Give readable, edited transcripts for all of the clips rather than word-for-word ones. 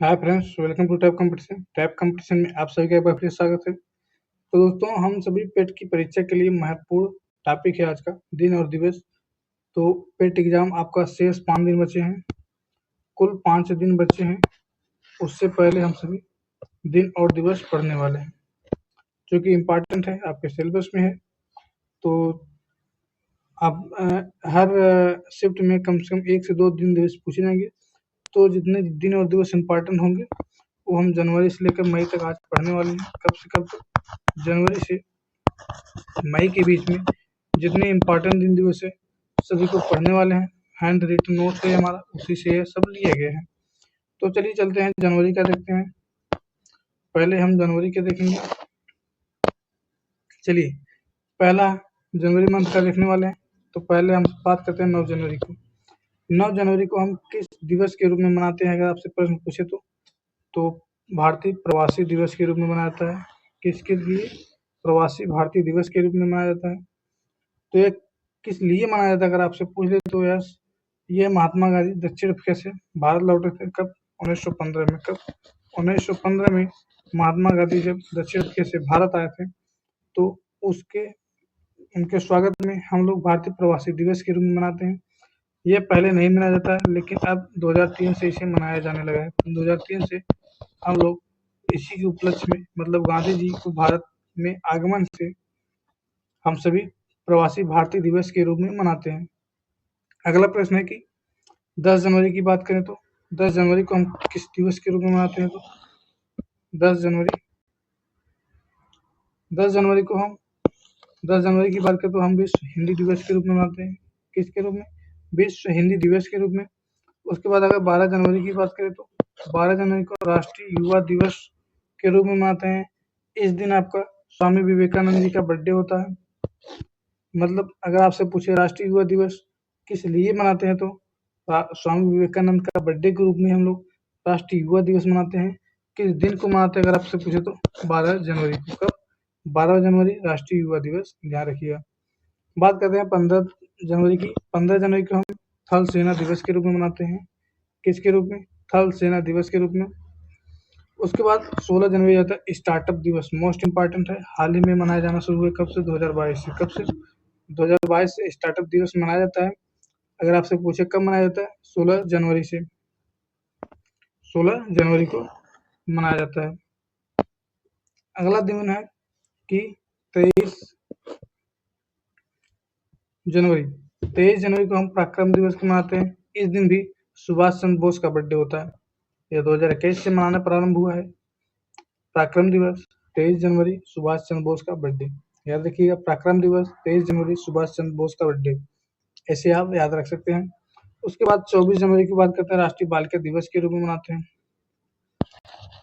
Hi friends, welcome to tab competition. Tab competition में आप सभी का एक बार फिर स्वागत है। तो दोस्तों, हम सभी पेट की परीक्षा के लिए महत्वपूर्ण टॉपिक है आज का दिन और दिवस। तो पेट एग्जाम आपका शेष 5 दिन बचे हैं, कुल 5 दिन बचे हैं। उससे पहले हम सभी दिन और दिवस पढ़ने वाले हैं, जो कि इम्पोर्टेंट है, आपके सिलेबस में है। तो आप हर शिफ्ट में कम से कम 1 से 2 दिन दिवस पूछे जाएंगे। तो जितने दिन और दिवस इम्पोर्टेंट होंगे वो हम जनवरी से लेकर मई तक आज पढ़ने वाले हैं। कब से कब तक? जनवरी से मई के बीच में जितने इम्पोर्टेंट दिन दिवस है सभी को पढ़ने वाले हैं। हैंड रिटन नोट है हमारा, उसी से सब लिए गए हैं। तो चलिए चलते हैं, जनवरी का देखते हैं। पहले हम जनवरी के देखेंगे। चलिए, पहला जनवरी मंथ का देखने वाले हैं। तो पहले हम बात करते हैं 9 जनवरी को। 9 जनवरी को हम किस दिवस के रूप में मनाते हैं, अगर आपसे प्रश्न पूछे तो भारतीय प्रवासी दिवस के रूप में मनाया जाता है। किसके लिए? प्रवासी भारतीय दिवस के रूप में मनाया जाता है। तो ये किस लिए मनाया जाता है, अगर आपसे पूछ ले तो यस, ये महात्मा गांधी दक्षिण अफ्रीका से भारत लौटे थे। कब? 1915 में। कब? 1915 में महात्मा गांधी जब दक्षिण अफ्रीका से भारत आए थे, तो उसके उनके स्वागत में हम लोग भारतीय प्रवासी दिवस के रूप में मनाते हैं। ये पहले नहीं मनाया जाता है, लेकिन अब 2003 से इसे मनाया जाने लगा है। 2003 से हम लोग इसी के उपलक्ष्य में, मतलब गांधी जी को भारत में आगमन से, हम सभी प्रवासी भारतीय दिवस के रूप में मनाते हैं। अगला प्रश्न है कि 10 जनवरी की बात करें तो 10 जनवरी को हम किस दिवस के रूप में मनाते हैं? तो 10 जनवरी 10 जनवरी को हम 10 जनवरी की बात करें तो हम विश्व हिंदी दिवस के रूप में मनाते हैं। किसके रूप में? विश्व हिंदी दिवस के रूप में। उसके बाद अगर 12 जनवरी की बात करें तो 12 जनवरी को राष्ट्रीय युवा दिवस के रूप में मनाते हैं। इस दिन आपका स्वामी विवेकानंद जी का बर्थडे होता है। मतलब अगर आपसे पूछे राष्ट्रीय युवा दिवस किस लिए मनाते हैं, तो स्वामी विवेकानंद का बर्थडे के रूप में हम लोग राष्ट्रीय युवा दिवस मनाते हैं। किस दिन को मनाते हैं, अगर आपसे पूछे तो 12 जनवरी को। कब? 12 जनवरी राष्ट्रीय युवा दिवस, ध्यान रखिएगा। बात करते हैं 15 जनवरी की। 15 जनवरी को हम थल सेना दिवस के रूप में मनाते हैं। किसके रूप में? थल सेना दिवस के रूप में। उसके बाद 16 जनवरी आता है स्टार्टअप दिवस, मोस्ट इम्पॉर्टेंट है। हाल ही में मनाया जाना शुरू हुआ। कब से? 2022 से। कब से? 2022 से स्टार्टअप दिवस मनाया जाता है। अगर आपसे पूछे कब मनाया जाता है, 16 जनवरी से। 16 जनवरी को मनाया जाता है। अगला दिन है कि 23 जनवरी 23 जनवरी को हम पराक्रम दिवस को मनाते हैं। इस दिन भी सुभाष चंद्र बोस का बर्थडे होता है। यह 2021 से मनाना प्रारंभ हुआ है। पराक्रम दिवस 23 जनवरी, सुभाष चंद्र बोस का बर्थडे। याद रखिएगा, पराक्रम दिवस 23 जनवरी, सुभाष चंद्र बोस का बर्थडे। ऐसे आप याद रख सकते हैं। उसके बाद 24 जनवरी की बात करते हैं, राष्ट्रीय बालिका दिवस के रूप में मनाते हैं।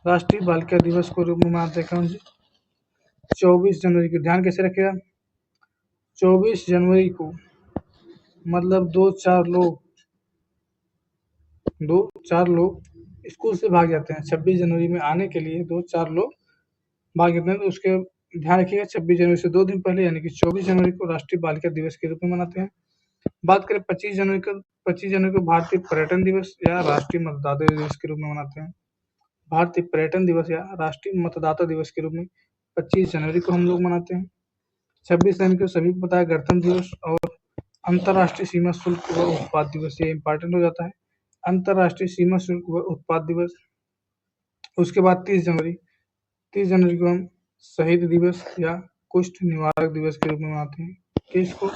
राष्ट्रीय बालिका दिवस को रूप में मनाते हैं कौन से? 24 जनवरी को। ध्यान कैसे रखेगा? 24 जनवरी को मतलब दो चार लोग स्कूल से भाग जाते हैं। 26 जनवरी में आने के लिए 2-4 लोग भाग जाते हैं। तो उसके ध्यान रखिएगा, 26 जनवरी से 2 दिन पहले यानी कि 24 जनवरी को राष्ट्रीय बालिका दिवस के रूप में मनाते हैं। बात करें 25 जनवरी को, 25 जनवरी को भारतीय पर्यटन दिवस या राष्ट्रीय मतदाता दिवस के रूप में मनाते हैं। भारतीय पर्यटन दिवस या राष्ट्रीय मतदाता दिवस के रूप में 25 जनवरी को हम लोग मनाते हैं। 26 जनवरी को सभी को पता है गणतंत्र दिवस और अंतर्राष्ट्रीय सीमा शुल्क व उत्पाद दिवस, ये इम्पोर्टेंट हो जाता है। अंतर्राष्ट्रीय सीमा शुल्क व उत्पाद दिवस। उसके बाद 30 जनवरी को हम शहीद दिवस या कुष्ठ निवारक दिवस के रूप में मनाते हैं। किसको?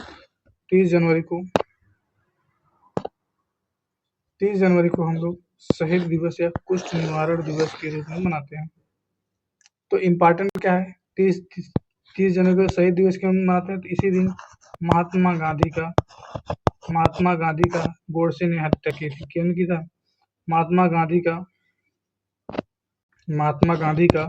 30 जनवरी को 30 जनवरी को हम लोग शहीद दिवस या कुष्ठ निवारण दिवस के रूप में मनाते हैं। तो इम्पोर्टेंट क्या है? 30 जनवरी को शहीद दिवस क्यों मनाते हैं? तो इसी दिन महात्मा गांधी का गोडसे ने हत्या की थी। क्यों की था? महात्मा गांधी का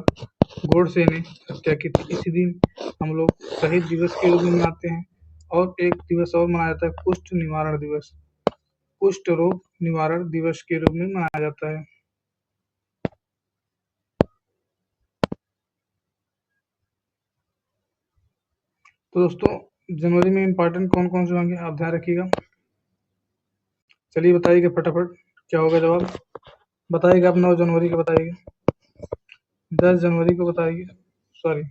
गोडसे ने हत्या की थी। इसी दिन हम लोग शहीद दिवस के रूप में मनाते हैं। और एक दिवस और मनाया जाता है, कुष्ठ निवारण दिवस। कुष्ठ रोग निवारण दिवस के रूप में मनाया जाता है। तो दोस्तों, जनवरी में इम्पोर्टेंट कौन कौन से होंगे, आप ध्यान रखिएगा। चलिए बताइएगा फटाफट क्या होगा जवाब। बताइएगा आप 9 जनवरी का बताइएगा, 10 जनवरी को बताइए, सॉरी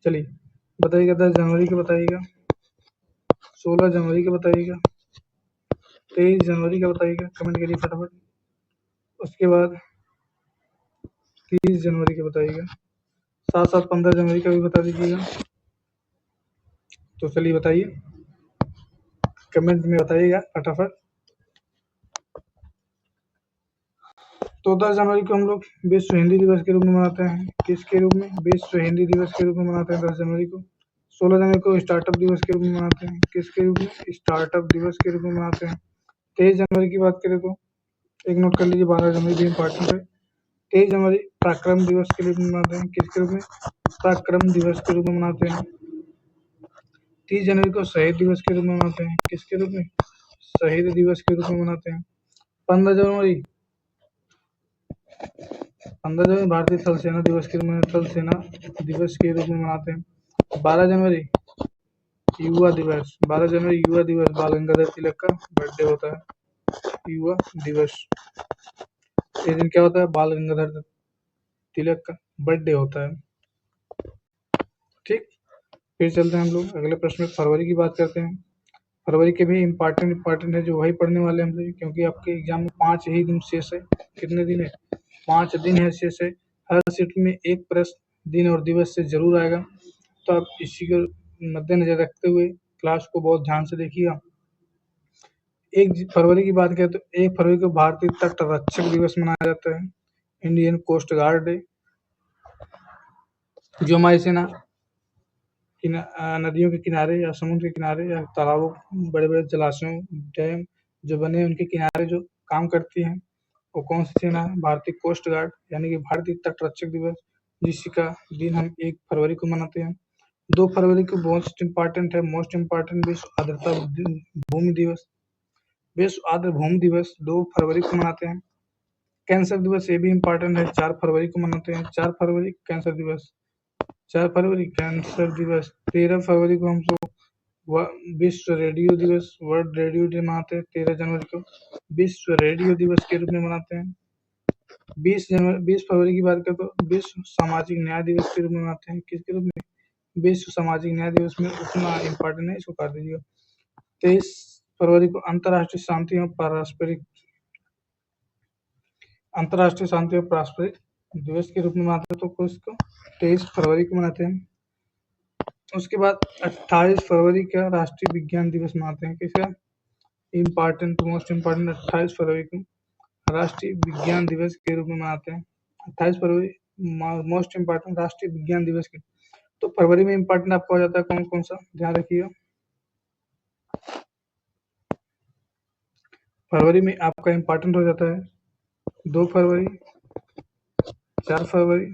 चलिए बताइएगा, 10 जनवरी का बताइएगा, 16 जनवरी का बताइएगा, 23 जनवरी का बताइएगा, कमेंट करिए फटाफट। उसके बाद 30 जनवरी का बताइएगा, साथ साथ 15 जनवरी का भी बता दीजिएगा। तो चलिए बताइए, कमेंट में बताइएगा फटाफट। तो 10 जनवरी को हम लोग विश्व हिंदी दिवस के रूप में मनाते हैं। किसके रूप में? विश्व हिंदी दिवस के रूप में मनाते हैं 10 जनवरी को। 16 जनवरी को स्टार्टअप दिवस के रूप में मनाते हैं। किसके रूप में? स्टार्टअप दिवस के रूप में मनाते हैं। 23 जनवरी की बात करें तो एक नोट कर लीजिए, 12 जनवरी भी इम्पोर्टेंट है। 23 जनवरी पराक्रम दिवस के रूप में मनाते हैं। किसके रूप में? पराक्रम दिवस के रूप में मनाते हैं। 30 जनवरी को शहीद दिवस के रूप में मनाते हैं। किसके रूप में? शहीद दिवस के रूप में मनाते हैं। 15 जनवरी 15 जनवरी भारतीय थल सेना दिवस के रूप में मनाते हैं। 12 जनवरी युवा दिवस, 12 जनवरी युवा दिवस, बाल गंगाधर तिलक का बर्थडे होता है। युवा दिवस, ये दिन क्या होता है? बाल गंगाधर तिलक का बर्थडे होता है। ठीक, फिर चलते हैं हम लोग अगले प्रश्न में। फरवरी की बात करते हैं। फरवरी के भी इम्पोर्टेंट है, जो वही पढ़ने वाले हैं हम लोग, क्योंकि आपके एग्जाम में 5 ही दिन शेष है। कितने दिन है? 5 दिन है शेष है। हर शिफ्ट में एक प्रश्न दिन और दिवस से जरूर आएगा, तो आप इसी को मद्देनजर रखते हुए क्लास को बहुत ध्यान से देखिएगा। 1 फरवरी की बात करें तो 1 फरवरी को भारतीय तट रक्षक दिवस मनाया जाता है, इंडियन कोस्ट गार्ड डे, जो हमारी सेना नदियों के किनारे या समुद्र के किनारे या तालाबों, बड़े बड़े जलाशयों, डैम जो बने उनके किनारे जो काम करती हैं, वो कौन सी सेना है? भारतीय कोस्ट गार्ड, यानी कि भारतीय तट रक्षक दिवस, जिसका दिन हम 1 फरवरी को मनाते हैं। 2 फरवरी को मोस्ट इम्पोर्टेंट विश्व आर्द्रता भूमि दिवस, विश्व आर्द्र भूमि दिवस 2 फरवरी को मनाते हैं। कैंसर दिवस, ये भी इम्पोर्टेंट है, 4 फरवरी को मनाते हैं। 4 फरवरी कैंसर दिवस, 4 फरवरी कैंसर दिवस। 13 फरवरी को हम लोग विश्व रेडियो दिवस, वर्ल्ड रेडियो डे मनाते हैं। 13 जनवरी को विश्व रेडियो दिवस के रूप में मनाते हैं। 20 फरवरी की बात करें तो विश्व सामाजिक न्याय दिवस के रूप में मनाते हैं। किसके रूप में? विश्व सामाजिक न्याय दिवस में उतना इम्पोर्टेंट है, इसको काट दीजिएगा। 23 फरवरी को अंतर्राष्ट्रीय शांति और पारस्परिक दिवस के रूप में मनाते हैं, तो इसको 23 फरवरी को मनाते हैं। उसके बाद 28 फरवरी का राष्ट्रीय विज्ञान दिवस मनाते हैं। किसका? मोस्ट इम्पोर्टेंट 28 फरवरी को राष्ट्रीय विज्ञान दिवस के रूप में मनाते हैं। 28 फरवरी मोस्ट इम्पोर्टेंट राष्ट्रीय विज्ञान दिवस के। तो फरवरी में इम्पोर्टेंट आपका हो जाता है कौन कौन सा, ध्यान रखिएगा। फरवरी में आपका इम्पोर्टेंट हो जाता है 2 फरवरी, 4 फरवरी,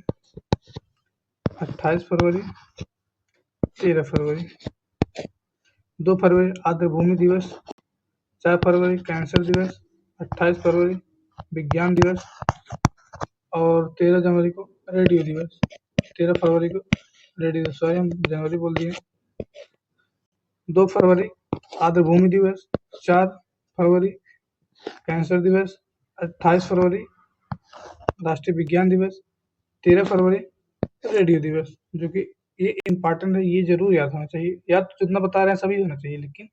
28 फरवरी, 13 फरवरी। 2 फरवरी आर्द्र भूमि दिवस, 4 फरवरी कैंसर दिवस, 28 फरवरी विज्ञान दिवस और 13 जनवरी को रेडियो दिवस। 13 फरवरी को रेडियो दिवस, सॉरी हम जनवरी बोल दिए। 2 फरवरी आर्द्र भूमि दिवस, 4 फरवरी कैंसर दिवस, 28 फरवरी राष्ट्रीय विज्ञान दिवस, 13 फरवरी रेडियो दिवस, जो कि ये इम्पोर्टेंट है, ये जरूर याद होना चाहिए। याद तो जितना बता रहे हैं सभी होना चाहिए, लेकिन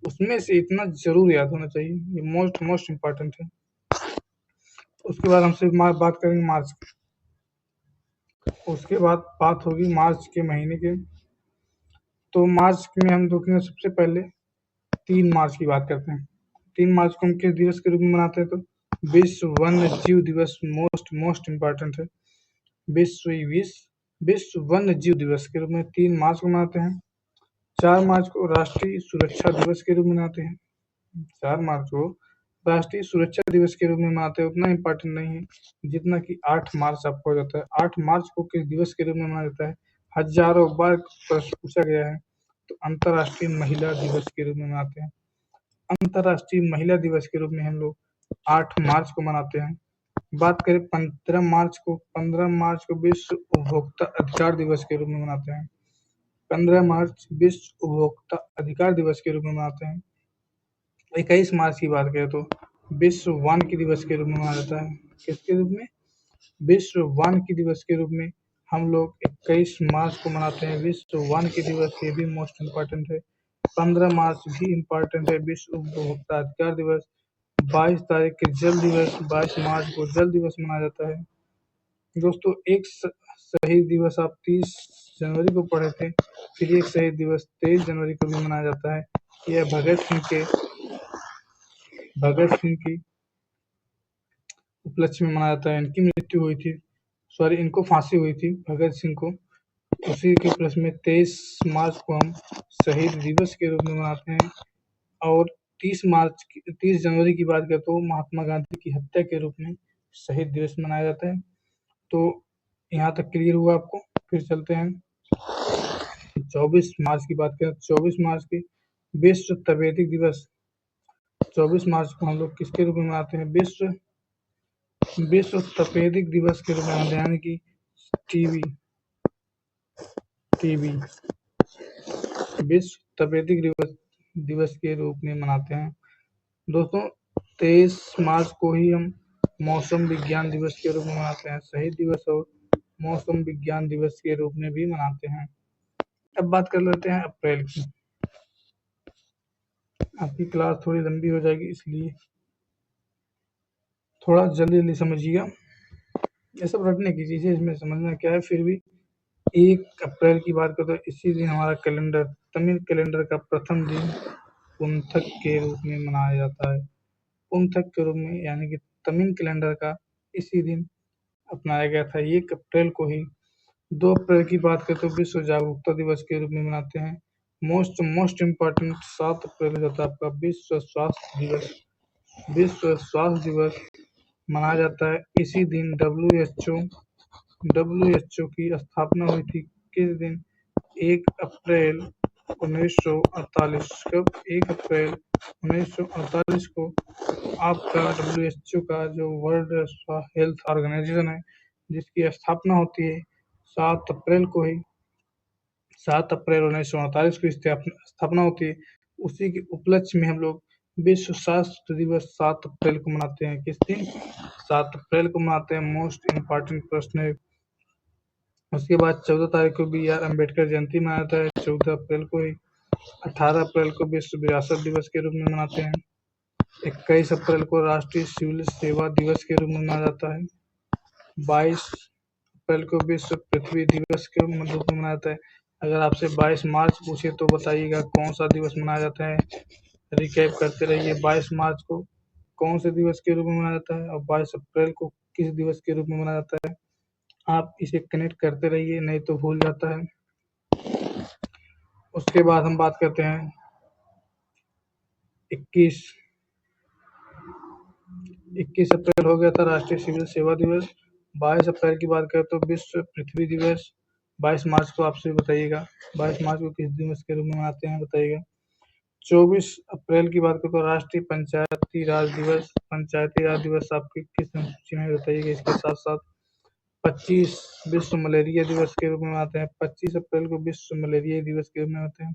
उसमें से इतना जरूर याद होना चाहिए, ये मोस्ट इम्पोर्टेंट है। उसके बाद हमसे बात करेंगे मार्च, उसके बाद बात होगी मार्च के महीने के। तो मार्च में हम देखेंगे सबसे पहले 3 मार्च की बात करते हैं। 3 मार्च को हम किस दिवस के रूप में मनाते हैं? तो विश्व वन्य जीव दिवस मोस्ट इम्पोर्टेंट है। विश्व वन्य जीव दिवस के रूप में 3 मार्च को मनाते हैं। 4 मार्च को राष्ट्रीय सुरक्षा दिवस के रूप में मनाते हैं। 4 मार्च को राष्ट्रीय सुरक्षा दिवस के रूप में मनाते हैं, उतना इम्पोर्टेंट नहीं है जितना कि 8 मार्च आपको हो जाता है। 8 मार्च को किस दिवस के रूप में मनाया जाता है? हजारों बार प्रश्न पूछा गया है, तो अंतर्राष्ट्रीय महिला दिवस के रूप में मनाते हैं। अंतर्राष्ट्रीय महिला दिवस के रूप में हम लोग 8 मार्च को मनाते हैं। बात करें 15 मार्च को, 15 मार्च को विश्व उपभोक्ता अधिकार दिवस के रूप में मनाते हैं। 15 मार्च विश्व उपभोक्ता अधिकार दिवस के रूप में मनाते हैं। 21 मार्च की बात करें तो विश्व वानिकी दिवस के रूप में मनाया जाता है। किसके रूप में? विश्व वानिकी दिवस के रूप में हम लोग 21 मार्च को मनाते हैं। विश्व वानिकी दिवस ये भी मोस्ट इम्पॉर्टेंट है। 15 मार्च भी इम्पॉर्टेंट है, विश्व उपभोक्ता अधिकार दिवस। 22 तारीख के जल दिवस, 22 मार्च को जल दिवस मनाया जाता है। दोस्तों एक शहीद दिवस आप 30 जनवरी को पढ़े थे, फिर एक शहीद दिवस 23 जनवरी को भी मनाया जाता है। यह भगत सिंह की उपलक्ष्य में मनाया जाता है। इनकी मृत्यु हुई थी, सॉरी इनको फांसी हुई थी भगत सिंह को। उसी के उपलक्ष्य में 23 मार्च को हम शहीद दिवस के रूप में मनाते हैं। और 30 जनवरी की बात करें तो महात्मा गांधी की हत्या के रूप में शहीद दिवस मनाया जाता है। तो यहाँ तक क्लियर हुआ आपको। फिर चलते हैं 24 मार्च की बात करें। 24 मार्च की विश्व तपेदिक दिवस। 24 मार्च को हम लोग किसके रूप में मनाते हैं? विश्व तपेदिक दिवस के रूप में मनाते हैं, यानी कि टीबी विश्व तपेदिक दिवस के रूप में मनाते हैं। दोस्तों 23 मार्च को ही हम मौसम विज्ञान दिवस के रूप में मनाते हैं। शहीद दिवस और मौसम विज्ञान दिवस के रूप में भी मनाते हैं। अब बात कर लेते हैं अप्रैल की। आपकी क्लास थोड़ी लंबी हो जाएगी, इसलिए थोड़ा जल्दी समझिएगा। ये सब रटने की चीजें, इसमें समझना क्या है। फिर भी 1 अप्रैल की बात करें तो इसी दिन हमारा कैलेंडर, तमिल कैलेंडर का प्रथम दिन पुंथक के रूप में मनाया जाता है। पुंथक के रूप में, यानी कि तमिल कैलेंडर का इसी दिन अपनाया गया था। 1 अप्रैल को ही 2 अप्रैल की बात करें तो विश्व जागरूकता दिवस के रूप में मनाते हैं। मोस्ट इम्पॉर्टेंट 7 अप्रैल को होता है आपका विश्व स्वास्थ्य दिवस। विश्व स्वास्थ्य दिवस मनाया जाता है इसी दिन। डब्ल्यूएचओ की स्थापना हुई थी किस दिन? 1 अप्रैल 1948। कब? 1 अप्रैल 1948 को आपका डब्ल्यूएचओ का जो वर्ल्ड हेल्थ ऑर्गेनाइजेशन है, जिसकी स्थापना होती है 7 अप्रैल को ही। 7 अप्रैल 1948 को स्थापना होती है। उसी के उपलक्ष्य में हम लोग विश्व स्वास्थ्य दिवस 7 अप्रैल को मनाते हैं। किस दिन? 7 अप्रैल को मनाते हैं। मोस्ट इम्पॉर्टेंट प्रश्न है। उसके बाद 14 तारीख को बी आर अम्बेडकर जयंती मनाया जाता है, 14 अप्रैल को ही। 18 अप्रैल को विश्व विरासत दिवस के रूप में मनाते हैं। 21 अप्रैल को राष्ट्रीय सिविल सेवा दिवस के रूप में मनाया जाता है। 22 अप्रैल को विश्व पृथ्वी दिवस के रूप में मनाया जाता है। अगर आपसे 22 मार्च पूछे तो बताइएगा कौन सा दिवस मनाया जाता है। रिकैप करते रहिए, 22 मार्च को कौन से दिवस के रूप में मनाया जाता है और 22 अप्रैल को किस दिवस के रूप में मनाया जाता है। आप इसे कनेक्ट करते रहिए, नहीं तो भूल जाता है। उसके बाद हम बात करते हैं 21 अप्रैल हो गया था राष्ट्रीय सिविल सेवा दिवस। 22 अप्रैल की बात करें तो विश्व पृथ्वी दिवस। 22 मार्च को आपसे बताइएगा 22 मार्च को किस दिवस के रूप में मनाते हैं, बताइएगा। 24 अप्रैल की बात करें तो राष्ट्रीय पंचायती राज दिवस। पंचायती राज दिवस आपकी किस सूची में, बताइएगा। इसके साथ साथ 25 विश्व मलेरिया दिवस के रूप में मनाते हैं। 25 अप्रैल को विश्व मलेरिया दिवस के रूप में मनाते हैं।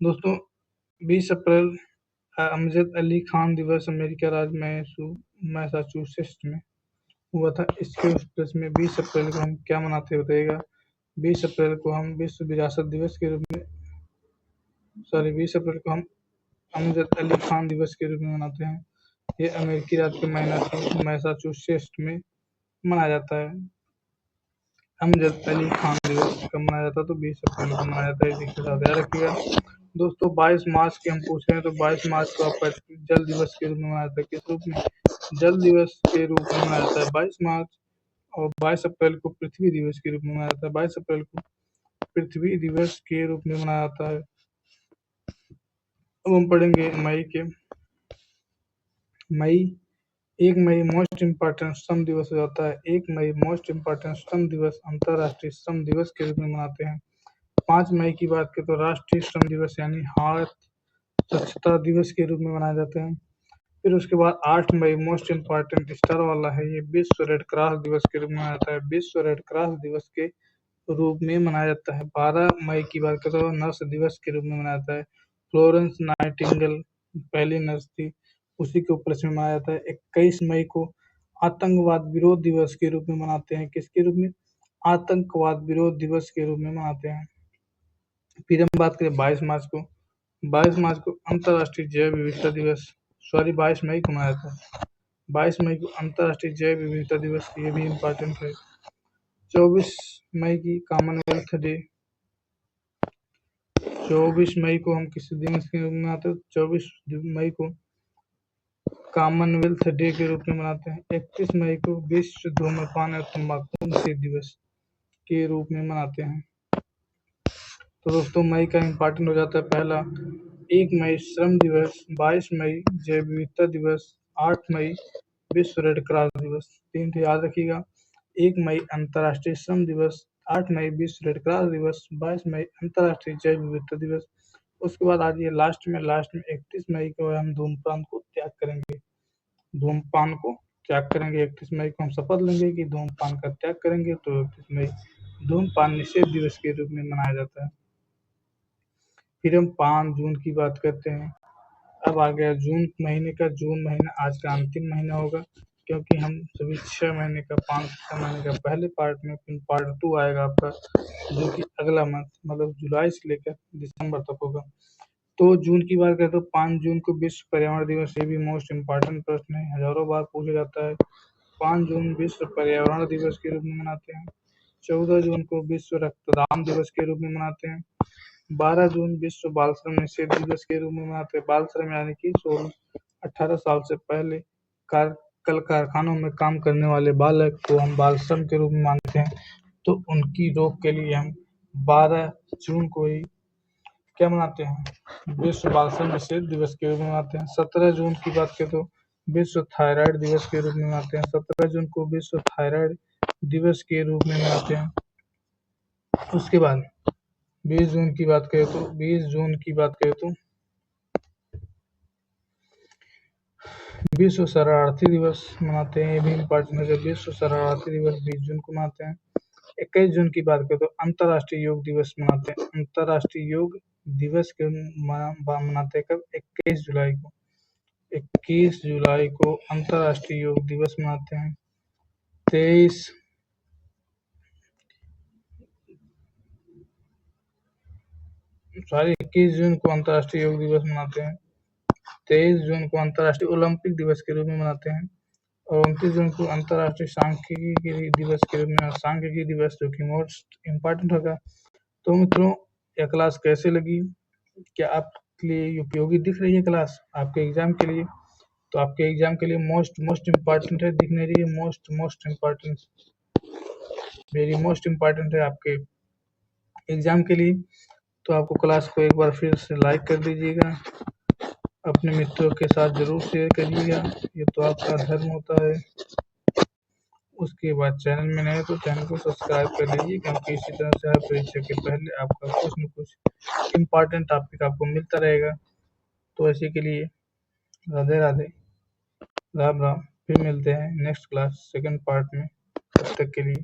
दोस्तों 20 अप्रैल अमजद अली खान दिवस अमेरिका राज्य मैसाचुसेट्स में हुआ था। इसके उपलक्ष्य में 20 अप्रैल को हम क्या मनाते हैं, बताइएगा। 20 अप्रैल को हम विश्व विरासत दिवस के रूप में, 20 अप्रैल को हम अमजद अली खान दिवस के रूप में मनाते हैं। ये अमेरिकी राज्य के मैसाचुसेट्स में मनाया जाता है। अमजद अली खान दिवस कब मनाया जाता है? तो 20 अप्रैल को मनाया जाता है। इसी के साथ याद रखिएगा। दोस्तों 22 मार्च के हम पूछ रहे हैं तो 22 मार्च को आपका जल दिवस के रूप में मनाया जाता है। किस रूप में? जल दिवस के रूप में मनाया जाता है 22 मार्च। और 22 अप्रैल को पृथ्वी दिवस के रूप में मनाया जाता है। 22 अप्रैल को पृथ्वी दिवस के रूप में मनाया जाता है। अब हम पढ़ेंगे मई 1 मई मोस्ट इम्पॉर्टेंट श्रम दिवस हो जाता है। 1 मई मोस्ट इम्पॉर्टेंट श्रम दिवस, अंतर्राष्ट्रीय श्रम दिवस के रूप में मनाते हैं। 5 मई की बात करें तो राष्ट्रीय श्रम दिवस यानी हाथ स्वच्छता दिवस के रूप में मनाए जाते हैं। फिर उसके बाद 8 मई मोस्ट इम्पॉर्टेंट स्टार वाला है, ये विश्व रेड क्रॉस दिवस के रूप में मनाया जाता है। विश्व रेड क्रॉस दिवस के रूप में मनाया जाता है। 12 मई की बात करें तो नर्स दिवस के रूप में मनाया जाता है। फ्लोरेंस नाइटिंगेल पहली नर्स थी, उसी के ऊपर इसमें मनाया जाता है। 21 मई को आतंकवाद विरोध दिवस के रूप में मनाते हैं। किसके रूप में? आतंकवाद विरोध दिवस के रूप में मनाते हैं। फिर हम बात करें 22 मार्च को। 22 मार्च को अंतर्राष्ट्रीय जैव विविधता दिवस, सॉरी 22 मई को मनाया जाता है। 22 मई को अंतर्राष्ट्रीय जैव विविधता दिवस, ये भी इम्पोर्टेंट है। 24 मई की कॉमनवेल्थ डे, 24 मई को हम किस दिन के रूप में मनाते हैं? 24 मई को कॉमनवेल्थ डे के रूप में मनाते हैं। 31 मई को विश्व धूम्रपान और तंबाकू निषेध दिवस के रूप में मनाते हैं। तो दोस्तों मई का इम्पोर्टेंट हो जाता है पहला 1 मई श्रम दिवस, 22 मई जैव विविधता दिवस, 8 मई विश्व रेड क्रॉस दिवस। 3 तो याद रखिएगा। 1 मई अंतर्राष्ट्रीय श्रम दिवस, 8 मई विश्व रेड क्रॉस दिवस, 22 मई अंतर्राष्ट्रीय जैव विविधता दिवस। उसके बाद आज ये लास्ट में 31 मई को हम धूम्रपान को त्याग करेंगे। धूम्रपान को त्याग करेंगे। 31 मई को हम शपथ लेंगे कि धूम्रपान का त्याग करेंगे। तो 31 मई धूम्रपान निषेध दिवस के रूप में मनाया जाता है। फिर हम 5 जून की बात करते हैं। अब आ गया जून महीने का। जून महीना आज का अंतिम महीना होगा, क्योंकि हम सभी 6 महीने का 5 महीने का पहले पार्ट में, फिर पार्ट 2 आएगा आपका, जो कि अगला मंथ मतलब जुलाई से लेकर दिसंबर तक होगा। तो जून की बात करें तो 5 जून को विश्व पर्यावरण दिवस, ये भी मोस्ट इम्पोर्टेंट प्रश्न है, हजारों बार पूछा जाता है। 5 जून विश्व पर्यावरण दिवस के रूप में मनाते हैं। 14 जून को विश्व रक्तदान दिवस के रूप में मनाते हैं। 12 जून विश्व बाल श्रम निषेध दिवस के रूप में मनाते हैं। बाल श्रम यानी कि 18 साल से पहले कल कारखानों में काम करने वाले बालक को हम बाल श्रम के रूप में मानते हैं। तो उनकी रोक के लिए हम 12 जून को ही क्या मनाते हैं? विश्व बाल श्रम निषेध दिवस के रूप में मनाते हैं। 17 जून की बात करें तो विश्व थायराइड दिवस के रूप में मनाते हैं। 17 जून को विश्व थायराइड दिवस के रूप में मनाते हैं। उसके बाद 20 जून की बात करें तो 20 जून की बात करें तो विश्व शरणार्थी दिवस मनाते हैं। ये भी इम्पोर्टेंट है। विश्व शरणार्थी दिवस 20 जून को मनाते हैं। 21 जून की बात करें तो अंतर्राष्ट्रीय योग दिवस मनाते हैं। अंतर्राष्ट्रीय योग दिवस के मनाते हैं कब? 21 जुलाई को। 21 जुलाई को अंतर्राष्ट्रीय योग दिवस मनाते हैं। 21 जून को अंतर्राष्ट्रीय योग दिवस मनाते हैं। 23 जून को अंतर्राष्ट्रीय ओलंपिक दिवस के रूप में मनाते हैं। और 29 जून को अंतर्राष्ट्रीय सांख्यिकी दिवस के रूप में, सांख्यिकी दिवस जो कि मोस्ट इम्पोर्टेंट होगा। तो मित्रों, यह क्लास कैसे लगी? क्या आपके लिए उपयोगी दिख रही है क्लास आपके एग्जाम के लिए? तो आपके एग्जाम के लिए मोस्ट इम्पोर्टेंट है, दिख नहीं रही है? Most important, very most important है आपके एग्जाम के लिए। तो आपको क्लास को एक बार फिर से लाइक कर दीजिएगा, अपने मित्रों के साथ जरूर शेयर करिएगा, ये तो आपका धर्म होता है। उसके बाद चैनल में नए तो चैनल को सब्सक्राइब कर लीजिए, क्योंकि इसी तरह से हर परीक्षा के पहले आपका कुछ न कुछ इम्पोर्टेंट टॉपिक आपको मिलता रहेगा। तो ऐसे के लिए राधे राधे, राम राम। फिर मिलते हैं नेक्स्ट क्लास सेकंड पार्ट में। तब तक के लिए